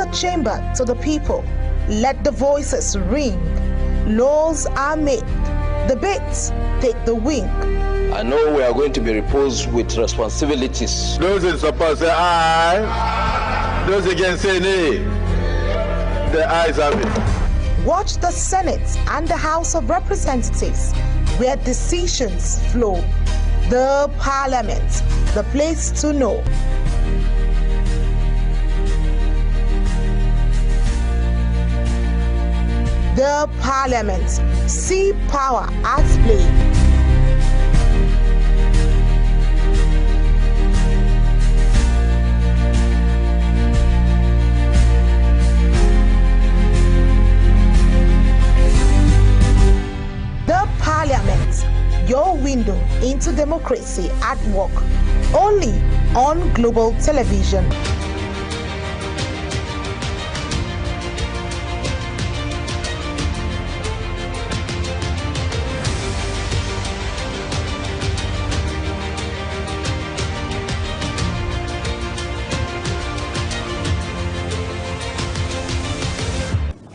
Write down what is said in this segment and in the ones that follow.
the chamber to the people. Let the voices ring. Laws are made. Debates take the wing. I know we are going to be reposed with responsibilities. Those in support say aye. Those against say nay. The ayes have it. Watch the Senate and the House of Representatives, where decisions flow. The Parliament, the place to know. The Parliament, see power at play. The Parliament, your window into democracy at work, only on Global Television.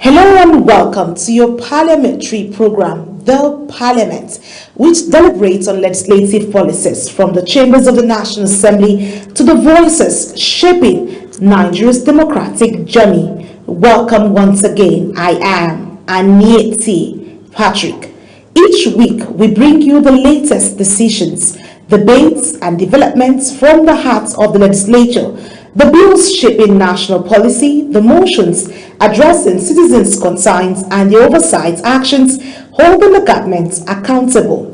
Hello and welcome to your parliamentary program, The Parliament, which deliberates on legislative policies from the chambers of the National Assembly to the voices shaping Nigeria's democratic journey. Welcome once again. I am Anieti Patrick. Each week we bring you the latest decisions, debates and developments from the heart of the legislature, the bills shaping national policy, the motions addressing citizens' concerns, and the oversight actions holding the government accountable.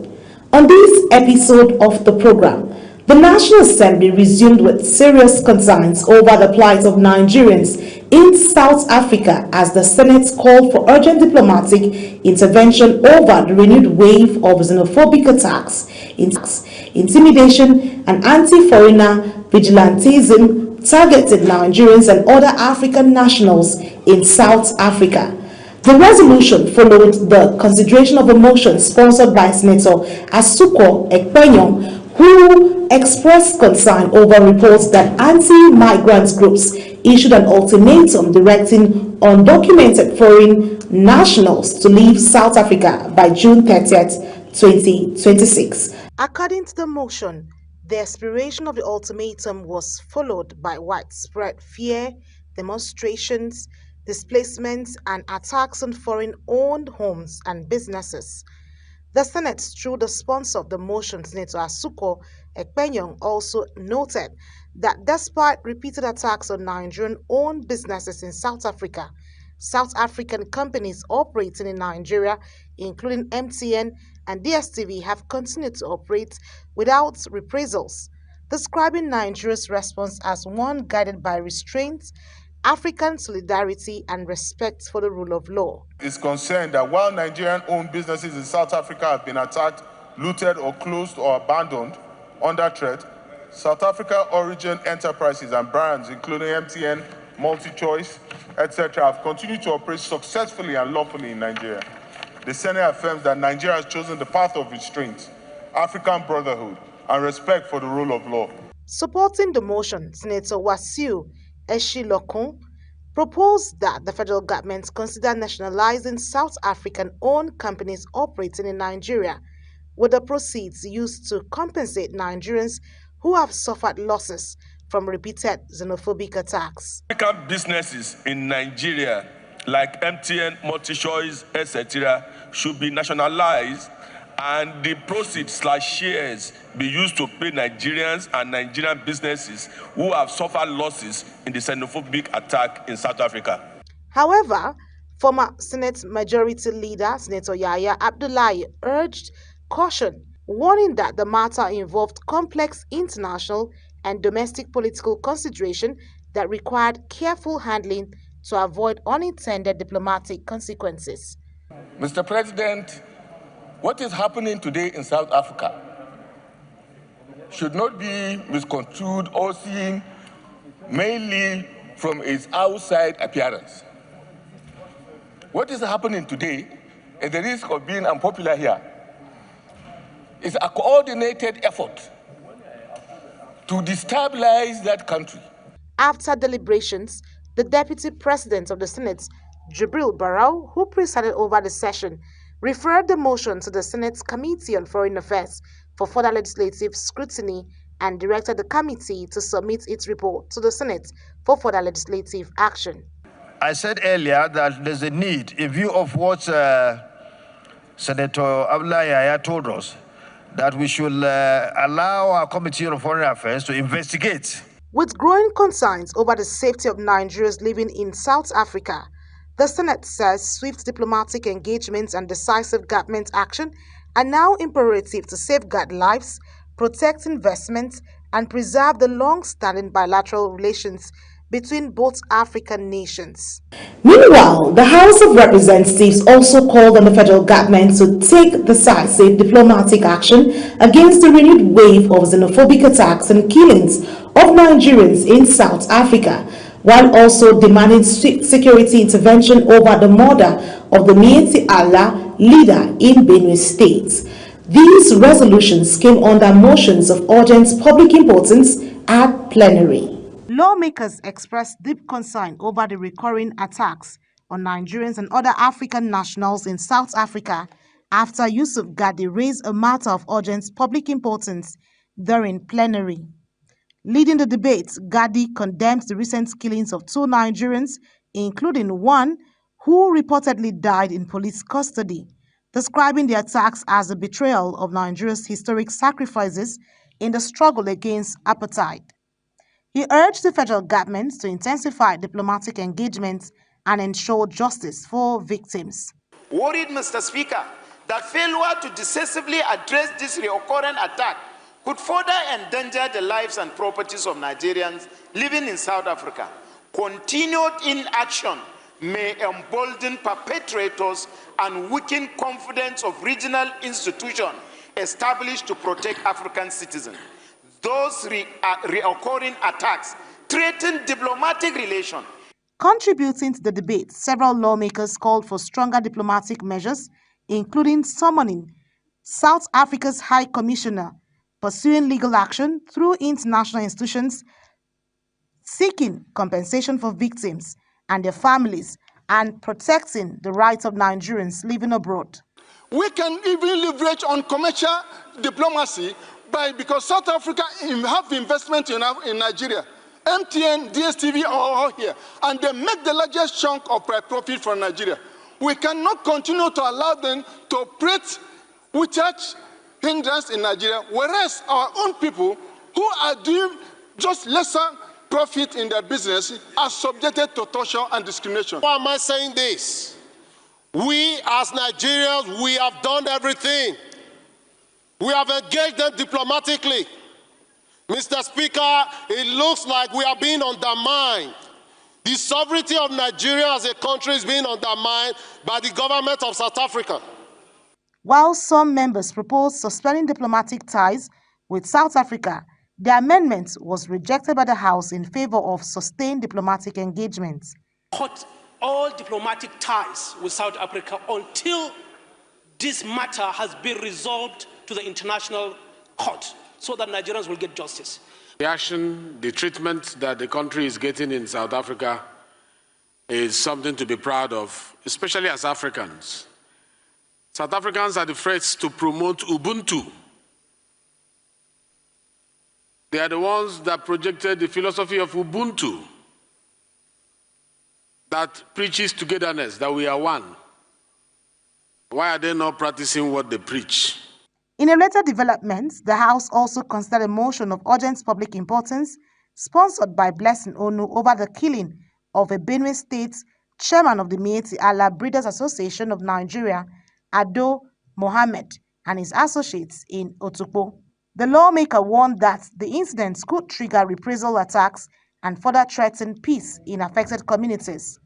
On this episode of the program, the National Assembly resumed with serious concerns over the plight of Nigerians in South Africa as the Senate called for urgent diplomatic intervention over the renewed wave of xenophobic attacks, intimidation, and anti-foreigner vigilantism targeted Nigerians and other African nationals in South Africa. The resolution followed the consideration of a motion sponsored by Senator Asuko Ekpenyong, who expressed concern over reports that anti-migrant groups issued an ultimatum directing undocumented foreign nationals to leave South Africa by June 30th, 2026. According to the motion, the expiration of the ultimatum was followed by widespread fear, demonstrations, displacements, and attacks on foreign-owned homes and businesses. The Senate, through the sponsor of the motion, Senator Asuko Ekpenyong, also noted that despite repeated attacks on Nigerian-owned businesses in South Africa, South African companies operating in Nigeria, including MTN and DSTV, have continued to operate without reprisals, describing Nigeria's response as one guided by restraint, African solidarity, and respect for the rule of law. Is concerned that while Nigerian-owned businesses in South Africa have been attacked, looted, or closed or abandoned under threat, South Africa origin enterprises and brands, including MTN, MultiChoice, etc., have continued to operate successfully and lawfully in Nigeria. The Senate affirms that Nigeria has chosen the path of restraint, African brotherhood, and respect for the rule of law. Supporting the motion, Senator Wasiu Eshilokun proposed that the federal government consider nationalizing South African-owned companies operating in Nigeria, with the proceeds used to compensate Nigerians who have suffered losses from repeated xenophobic attacks. African businesses in Nigeria, like MTN, MultiChoice, etc., should be nationalized and the proceeds/shares be used to pay Nigerians and Nigerian businesses who have suffered losses in the xenophobic attack in South Africa. However, former Senate Majority Leader Senator Yahaya Abdullahi urged caution, warning that the matter involved complex international and domestic political consideration that required careful handling to avoid unintended diplomatic consequences. Mr. President, what is happening today in South Africa should not be misconstrued or seen mainly from its outside appearance. What is happening today, at the risk of being unpopular here, is a coordinated effort to destabilize that country. After deliberations, The Deputy President of the Senate, Jibril Barau, who presided over the session, referred the motion to the Senate's Committee on Foreign Affairs for further legislative scrutiny and directed the committee to submit its report to the Senate for further legislative action. I said earlier that there's a need, in view of what Senator Abdullahi Yahya told us, that we should allow our Committee on Foreign Affairs to investigate. With growing concerns over the safety of Nigerians living in South Africa, the Senate says swift diplomatic engagements and decisive government action are now imperative to safeguard lives, protect investments, and preserve the long-standing bilateral relations between both African nations. Meanwhile, the House of Representatives also called on the federal government to take decisive diplomatic action against the renewed wave of xenophobic attacks and killings of Nigerians in South Africa, while also demanding strict security intervention over the murder of the Miyetti Allah leader in Benue State. These resolutions came under motions of urgent public importance at plenary. Lawmakers expressed deep concern over the recurring attacks on Nigerians and other African nationals in South Africa after Yusuf Gadi raised a matter of urgent public importance during plenary. Leading the debate, Gadi condemned the recent killings of 2 Nigerians, including one who reportedly died in police custody, describing the attacks as a betrayal of Nigeria's historic sacrifices in the struggle against apartheid. He urged the federal government to intensify diplomatic engagements and ensure justice for victims. Worried, Mr. Speaker, that failure to decisively address this recurrent attack could further endanger the lives and properties of Nigerians living in South Africa. Continued inaction may embolden perpetrators and weaken confidence of regional institutions established to protect African citizens. Those recurring attacks threaten diplomatic relations. Contributing to the debate, several lawmakers called for stronger diplomatic measures, including summoning South Africa's High Commissioner, pursuing legal action through international institutions, seeking compensation for victims and their families, and protecting the rights of Nigerians living abroad. We can even leverage on commercial diplomacy because South Africa have investment in Nigeria. MTN, DSTV are all here, and they make the largest chunk of profit from Nigeria. We cannot continue to allow them to operate without hindrance in Nigeria, whereas our own people who are doing just lesser profit in their business are subjected to torture and discrimination. Why am I saying this? We as Nigerians, we have done everything. We have engaged them diplomatically. Mr. Speaker, it looks like we are being undermined. The sovereignty of Nigeria as a country is being undermined by the government of South Africa. While some members proposed suspending diplomatic ties with South Africa, the amendment was rejected by the House in favor of sustained diplomatic engagements. Cut all diplomatic ties with South Africa until this matter has been resolved to the international court so that Nigerians will get justice. The action, the treatment that the country is getting in South Africa is something to be proud of, especially as Africans. South Africans are the first to promote Ubuntu. They are the ones that projected the philosophy of Ubuntu that preaches togetherness, that we are one. Why are they not practicing what they preach? In a later development, the House also considered a motion of urgent public importance sponsored by Blessing Onu over the killing of a Benue State chairman of the Miyetti Allah Breeders Association of Nigeria, Ado Mohammed, and his associates in Otukpo. The lawmaker warned that the incidents could trigger reprisal attacks and further threaten peace in affected communities.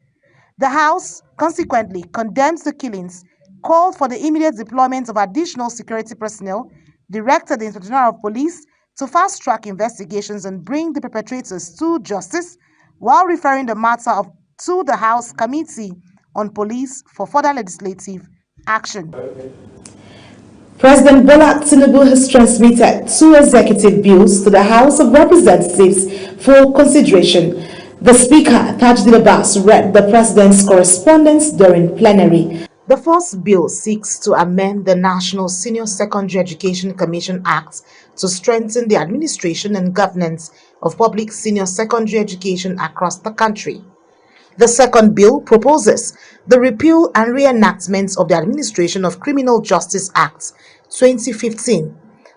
The House consequently condemns the killings, called for the immediate deployment of additional security personnel, directed the Inspector General of Police to fast-track investigations and bring the perpetrators to justice, while referring the matter to the House Committee on Police for further legislative action. President Bola Tinubu has transmitted 2 executive bills to the House of Representatives for consideration. The Speaker, Tajudeen Abbas, read the President's correspondence during plenary. The first bill seeks to amend the National Senior Secondary Education Commission Act to strengthen the administration and governance of public senior secondary education across the country. The second bill proposes the repeal and reenactment of the Administration of Criminal Justice Act 2015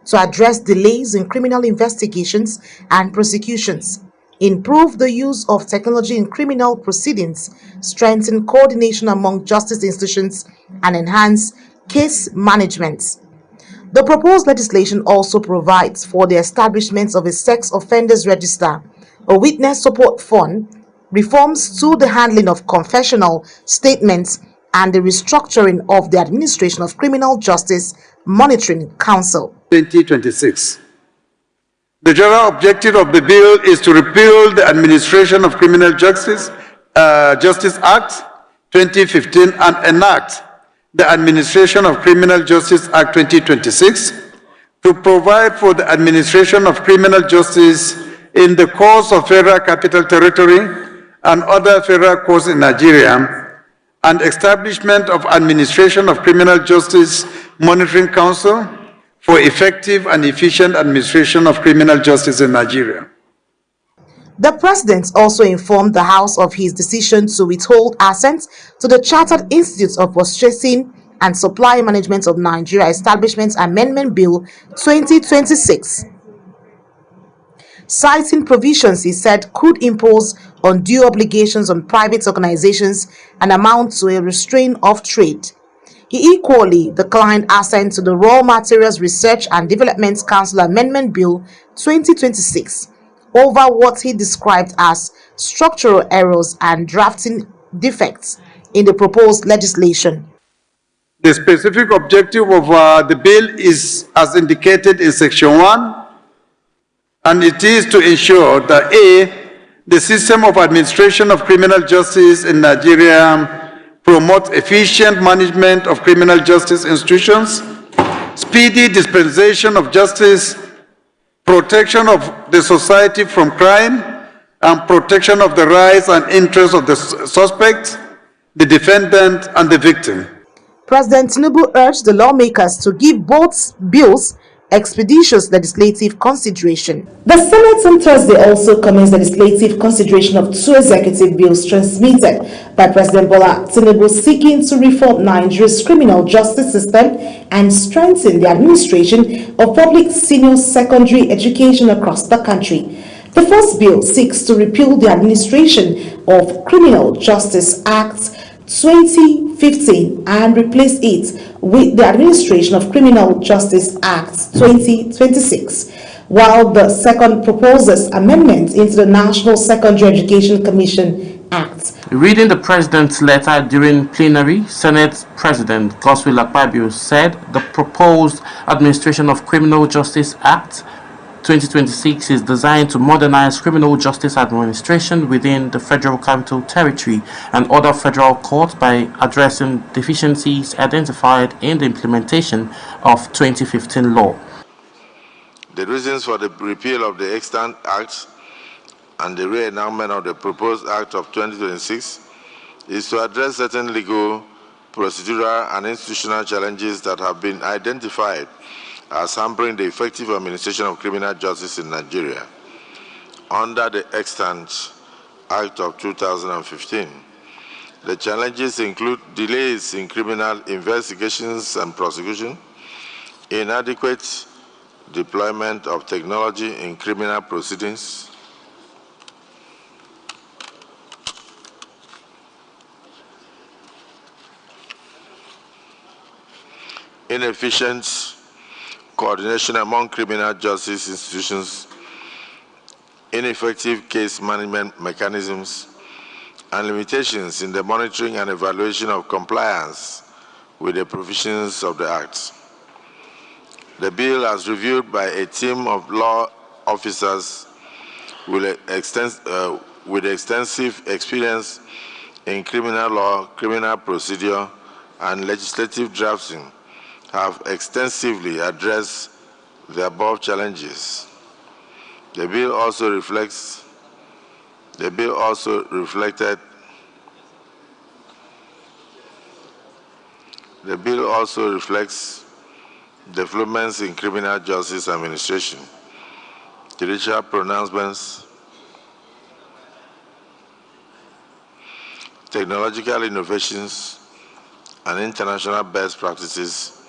to address delays in criminal investigations and prosecutions, improve the use of technology in criminal proceedings, strengthen coordination among justice institutions, and enhance case management. The proposed legislation also provides for the establishment of a sex offenders register, a witness support fund, reforms to the handling of confessional statements, and the restructuring of the Administration of Criminal Justice Monitoring Council. 2026. The general objective of the bill is to repeal the Administration of Criminal Justice Act 2015 and enact the Administration of Criminal Justice Act 2026 to provide for the administration of criminal justice in the courts of Federal Capital Territory and other federal courts in Nigeria, and establishment of Administration of Criminal Justice Monitoring Council for effective and efficient administration of criminal justice in Nigeria. The President also informed the House of his decision to withhold assent to the Chartered Institute of Purchasing and Supply Management of Nigeria Establishment Amendment Bill 2026. Citing provisions he said could impose undue obligations on private organizations and amount to a restraint of trade. He equally declined assent to the Raw Materials Research and Development Council Amendment Bill 2026 over what he described as structural errors and drafting defects in the proposed legislation. The specific objective of the bill is as indicated in Section 1, and it is to ensure that A, the system of administration of criminal justice in Nigeria promotes efficient management of criminal justice institutions, speedy dispensation of justice, protection of the society from crime, and protection of the rights and interests of the suspect, the defendant, and the victim. President Tinubu urged the lawmakers to give both bills expeditious legislative consideration. The Senate on Thursday also commenced legislative consideration of two executive bills transmitted by President Bola Tinubu seeking to reform Nigeria's criminal justice system and strengthen the administration of public senior secondary education across the country. The first bill seeks to repeal the Administration of Criminal Justice Act 2015 and replace it with the Administration of Criminal Justice Act 2026, while the second proposes amendments into the National Secondary Education Commission Act. Reading the President's letter during plenary, Senate President Godswill Akpabio said the proposed Administration of Criminal Justice Act 2026 is designed to modernize criminal justice administration within the Federal Capital Territory and other federal courts by addressing deficiencies identified in the implementation of 2015 law. The reasons for the repeal of the extant Act and the re-enactment of the proposed Act of 2026 is to address certain legal, procedural, and institutional challenges that have been identified as hampering the effective administration of criminal justice in Nigeria under the extant Act of 2015. The challenges include delays in criminal investigations and prosecution, inadequate deployment of technology in criminal proceedings, inefficient coordination among criminal justice institutions, ineffective case management mechanisms, and limitations in the monitoring and evaluation of compliance with the provisions of the Act. The bill, as reviewed by a team of law officers with extensive experience in criminal law, criminal procedure, and legislative drafting, have extensively addressed the above challenges. The bill also reflects The bill also reflects developments in criminal justice administration, judicial pronouncements, technological innovations, and international best practices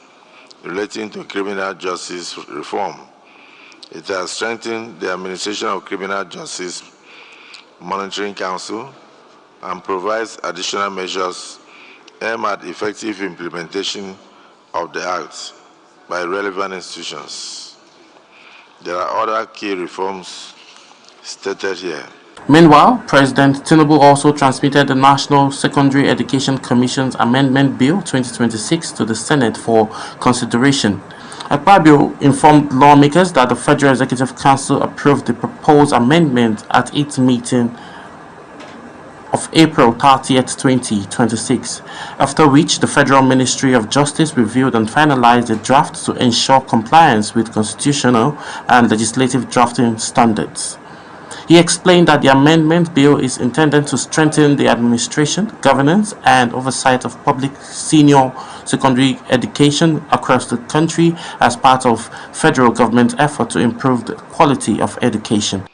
relating to criminal justice reform. It has strengthened the administration of Criminal Justice Monitoring Council and provides additional measures aimed at effective implementation of the Act by relevant institutions. There are other key reforms stated here. Meanwhile, President Tinubu also transmitted the National Secondary Education Commission's Amendment Bill 2026 to the Senate for consideration. Akpabio informed lawmakers that the Federal Executive Council approved the proposed amendment at its meeting of April 30th, 2026, after which the Federal Ministry of Justice reviewed and finalized the draft to ensure compliance with constitutional and legislative drafting standards. He explained that the amendment bill is intended to strengthen the administration, governance, and oversight of public senior secondary education across the country as part of federal government effort to improve the quality of education.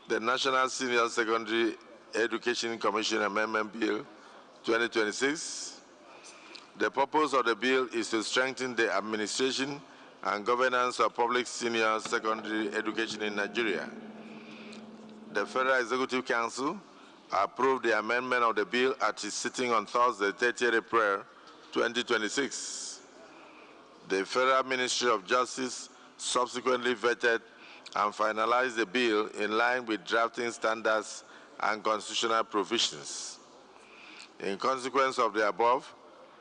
The National Senior Secondary Education Commission Amendment Bill 2026. The purpose of the bill is to strengthen the administration and governance of public senior secondary education in Nigeria. The Federal Executive Council approved the amendment of the bill at its sitting on Thursday, 30th April 2026. The Federal Ministry of Justice subsequently vetted and finalized the bill in line with drafting standards and constitutional provisions. In consequence of the above,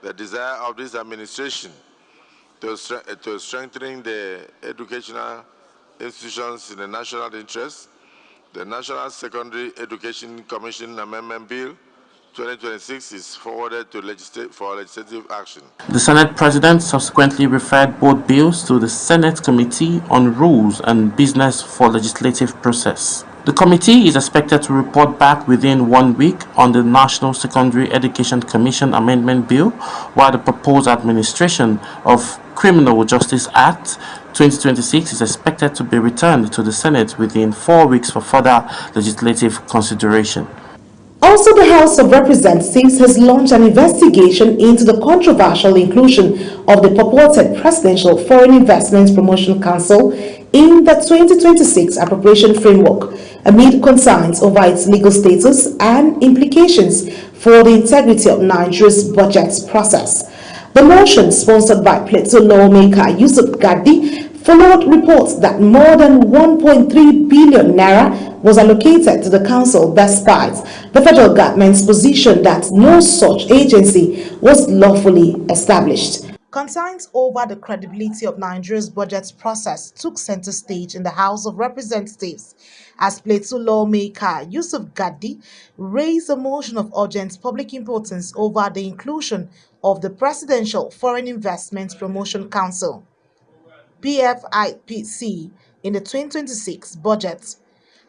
the desire of this administration to strengthening the educational institutions in the national interest, the National Secondary Education Commission Amendment Bill 2026 is forwarded to for legislative action. The Senate President subsequently referred both bills to the Senate Committee on Rules and Business for legislative process. The committee is expected to report back within 1 week on the National Secondary Education Commission Amendment Bill, while the proposed administration of Criminal Justice Act 2026 is expected to be returned to the Senate within 4 weeks for further legislative consideration. Also, the House of Representatives has launched an investigation into the controversial inclusion of the purported Presidential Foreign Investment Promotion Council in the 2026 appropriation framework, amid concerns over its legal status and implications for the integrity of Nigeria's budget process. The motion, sponsored by Plateau lawmaker Yusuf Gadi, followed reports that more than 1.3 billion naira was allocated to the council despite the federal government's position that no such agency was lawfully established. Concerns over the credibility of Nigeria's budget process took center stage in the House of Representatives as Plateau lawmaker Yusuf Gadi raised a motion of urgent public importance over the inclusion of the Presidential Foreign Investment Promotion Council (PFIPC) in the 2026 budget.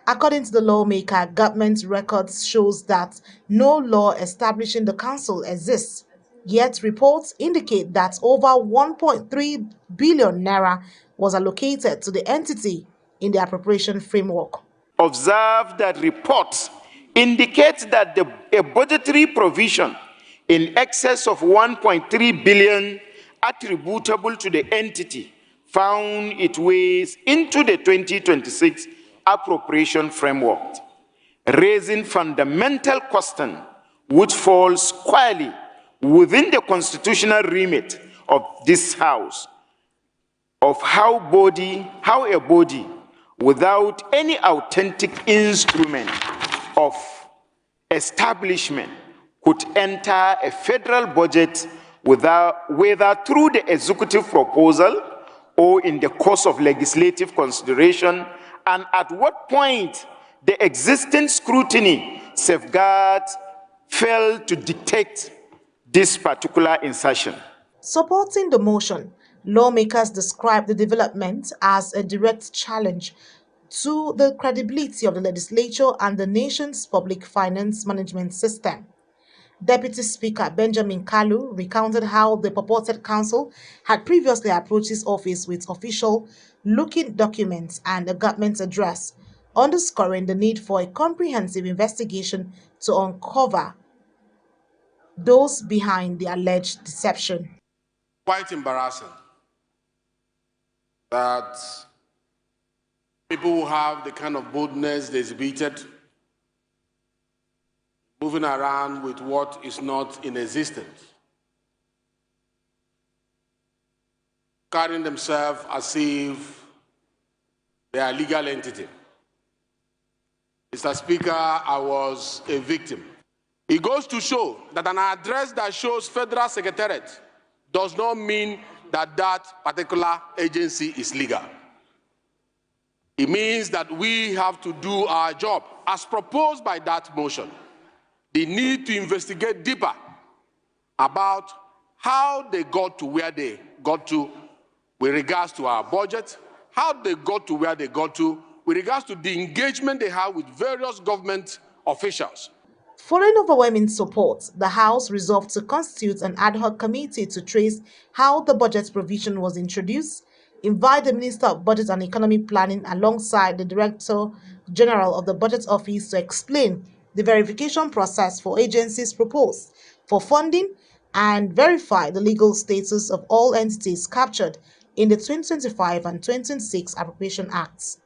According to the lawmaker, government records shows that no law establishing the council exists. Yet reports indicate that over 1.3 billion naira was allocated to the entity in the appropriation framework. Observe that reports indicate that a budgetary provision in excess of 1.3 billion attributable to the entity found its ways into the 2026 appropriation framework, raising fundamental question which falls squarely within the constitutional remit of this House of how a body without any authentic instrument of establishment could enter a federal budget whether through the executive proposal or in the course of legislative consideration, and at what point the existing scrutiny safeguards failed to dictate this particular insertion. Supporting the motion, lawmakers described the development as a direct challenge to the credibility of the legislature and the nation's public finance management system. Deputy Speaker Benjamin Kalu recounted how the purported council had previously approached his office with official-looking documents and a government address, underscoring the need for a comprehensive investigation to uncover those behind the alleged deception. Quite embarrassing that people who have the kind of boldness they exhibited, moving around with what is not in existence, carrying themselves as if they are a legal entity. Mr. Speaker, I was a victim. It goes to show that an address that shows Federal Secretariat does not mean that that particular agency is legal. It means that we have to do our job as proposed by that motion. The need to investigate deeper about how they got to where they got to with regards to our budget, how they got to where they got to with regards to the engagement they have with various government officials. Following overwhelming support, the House resolved to constitute an ad hoc committee to trace how the budget provision was introduced, invite the Minister of Budget and Economic Planning alongside the Director General of the Budget Office to explain the verification process for agencies proposed for funding and verify the legal status of all entities captured in the 2025 and 2026 Appropriation Acts.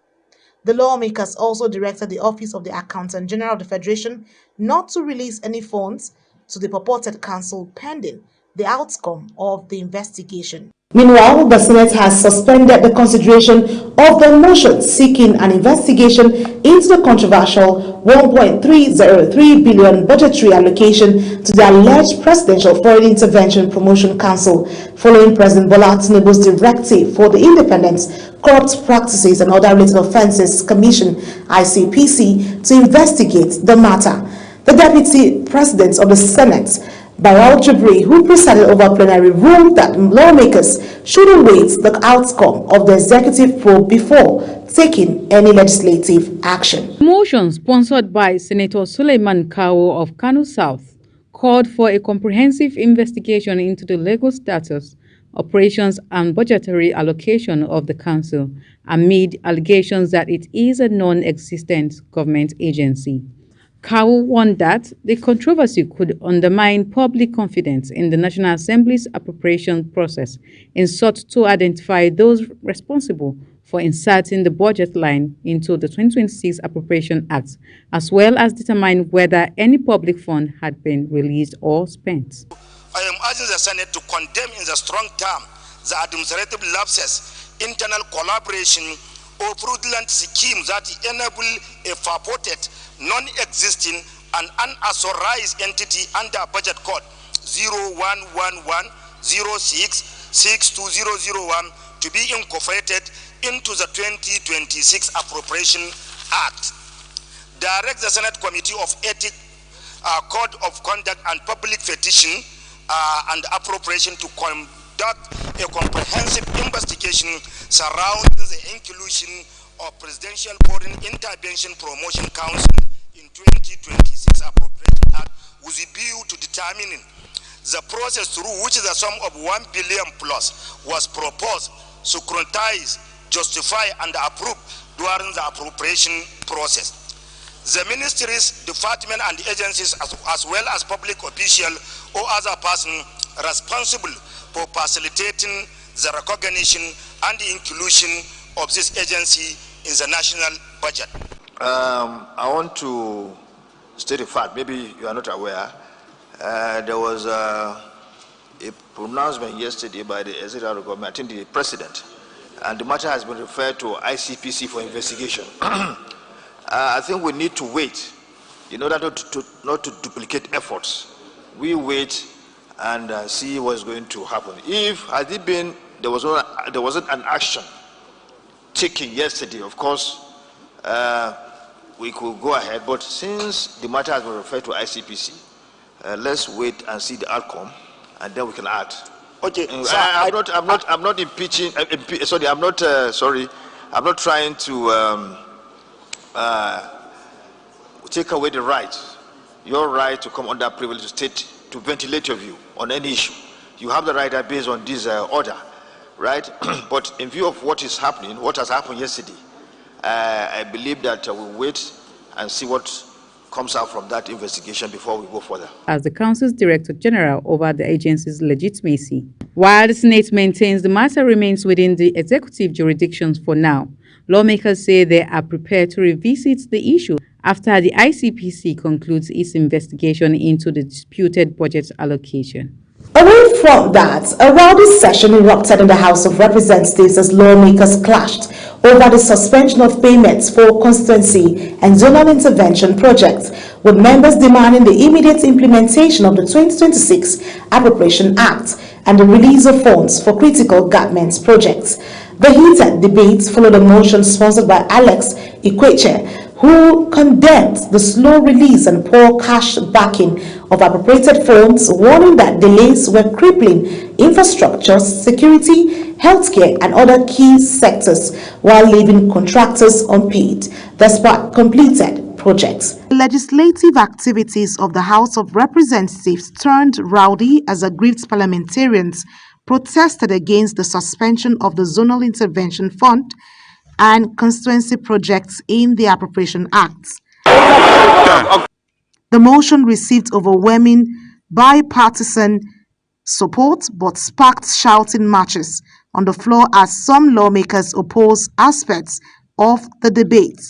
The lawmakers also directed the Office of the Accountant General of the Federation not to release any funds to the purported council pending the outcome of the investigation. Meanwhile, the Senate has suspended the consideration of the motion seeking an investigation into the controversial 1.303 billion budgetary allocation to the alleged Presidential Foreign Intervention Promotion Council, following President Bola Tinubu's directive for the Independent Corrupt Practices and Other Related Offences Commission (ICPC) to investigate the matter. The Deputy President of the Senate, Barau Jibri, who presided over plenary, ruled that lawmakers should await the outcome of the executive probe before taking any legislative action. The motion, sponsored by Senator Suleiman Kawo of Kano South, called for a comprehensive investigation into the legal status, operations and budgetary allocation of the council amid allegations that it is a non-existent government agency. Kawu warned that the controversy could undermine public confidence in the National Assembly's appropriation process and sought to identify those responsible for inserting the budget line into the 2026 Appropriation Act, as well as determine whether any public fund had been released or spent. I am urging the Senate to condemn in the strong term the administrative lapses, internal collaboration, or fraudulent schemes that enable a purported, non-existing and unauthorized entity under Budget Code 011106620001 to be incorporated into the 2026 Appropriation Act. Direct the Senate Committee of Ethics, Code of Conduct and Public Petition and Appropriation to conduct a comprehensive investigation surrounding the inclusion of Presidential Foreign Intervention Promotion Council in 2026 Appropriation Act with a view to determining the process through which the sum of 1 billion plus was proposed, scrutinized, justified, and approved during the appropriation process. The ministries, departments, and agencies, as well as public officials or other persons responsible for facilitating the recognition and the inclusion of this agency in the national budget. I want to state a fact, maybe you are not aware. There was a pronouncement yesterday by the executive government, I think the president, and the matter has been referred to ICPC for investigation. I think we need to wait in order not to duplicate efforts. We wait and see what's going to happen. If had it been there wasn't an action taken yesterday, of course we could go ahead. But since the matter has been referred to ICPC, let's wait and see the outcome, and then we can act. Okay. So I'm not impeaching. Sorry, I'm not trying to take away the right, your right to come under privileged state to ventilate your view on any issue. You have the right based on this order, right? But in view of what is happening, what has happened yesterday, I believe that we'll wait and see what comes out from that investigation before we go further. As the Council's Director General over the agency's legitimacy. While the Senate maintains the matter remains within the executive jurisdictions for now, lawmakers say they are prepared to revisit the issue after the ICPC concludes its investigation into the disputed budget allocation. Away from that, a rowdy session erupted in the House of Representatives as lawmakers clashed over the suspension of payments for constituency and zonal intervention projects, with members demanding the immediate implementation of the 2026 Appropriation Act and the release of funds for critical government projects. The heated debates followed a motion sponsored by Alex Ikweche, who condemned the slow release and poor cash backing of appropriated funds, warning that delays were crippling infrastructure, security, healthcare, and other key sectors, while leaving contractors unpaid despite completed projects. Legislative activities of the House of Representatives turned rowdy as aggrieved parliamentarians protested against the suspension of the Zonal Intervention Fund and constituency projects in the Appropriation Act. The motion received overwhelming bipartisan support but sparked shouting matches on the floor as some lawmakers opposed aspects of the debate,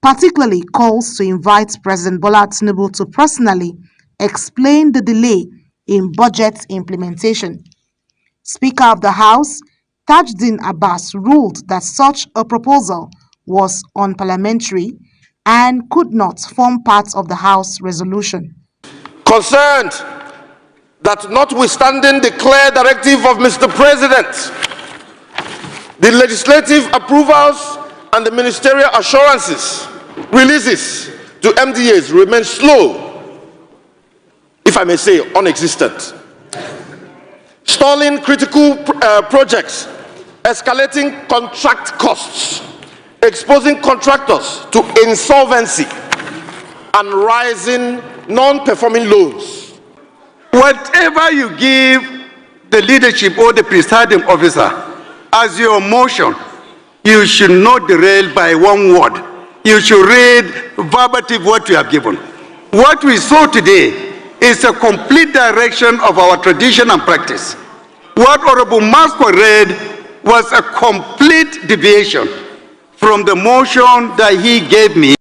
particularly calls to invite President Bola Tinubu to personally explain the delay in budget implementation. Speaker of the House, Tajuddin Abbas, ruled that such a proposal was unparliamentary and could not form part of the House resolution. Concerned that notwithstanding the clear directive of Mr. President, the legislative approvals and the ministerial assurances releases to MDAs remain slow, if I may say non-existent, stalling critical projects, escalating contract costs, exposing contractors to insolvency, and rising non-performing loans. Whatever you give the leadership or the presiding officer as your motion, you should not derail by one word. You should read verbatim what you have given. What we saw today is a complete direction of our tradition and practice. What Honorable Masco read was a complete deviation from the motion that he gave me.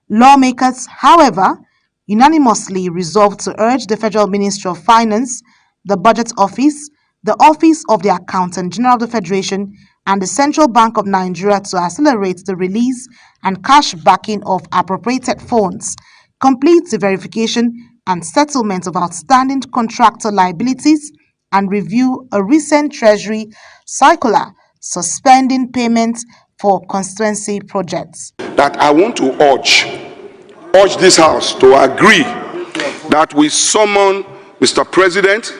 Lawmakers, however, unanimously resolved to urge the Federal Ministry of Finance, the Budget Office, the Office of the Accountant General of the Federation, and the Central Bank of Nigeria to accelerate the release and cash backing of appropriated funds, complete the verification and settlement of outstanding contractor liabilities, and review a recent Treasury circular suspending payments for constituency projects. That I want to urge this House to agree that we summon Mr. President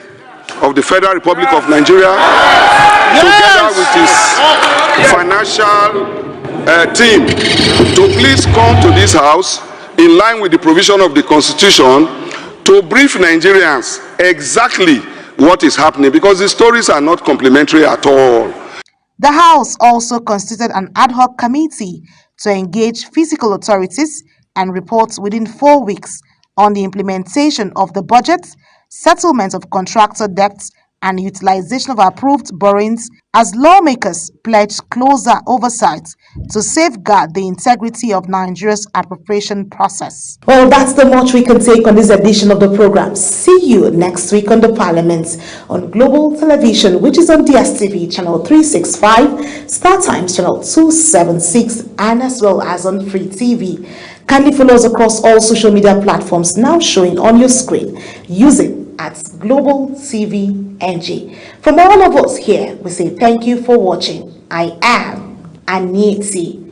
of the Federal Republic of Nigeria together with his financial team to please come to this House in line with the provision of the Constitution to brief Nigerians exactly what is happening, because the stories are not complimentary at all. The House also constituted an ad hoc committee to engage fiscal authorities and report within 4 weeks on the implementation of the budget, settlement of contractor debts, and utilization of approved borrowings, as lawmakers pledged closer oversight to safeguard the integrity of Nigeria's appropriation process. Well, that's the much we can take on this edition of the program. See you next week on the Parliament on Global Television, which is on DSTV channel 365, Star Times channel 276, and as well as on Free TV. Kindly follow us across all social media platforms now showing on your screen using at Global TV NG. From all of us here, we say thank you for watching. I am Aniti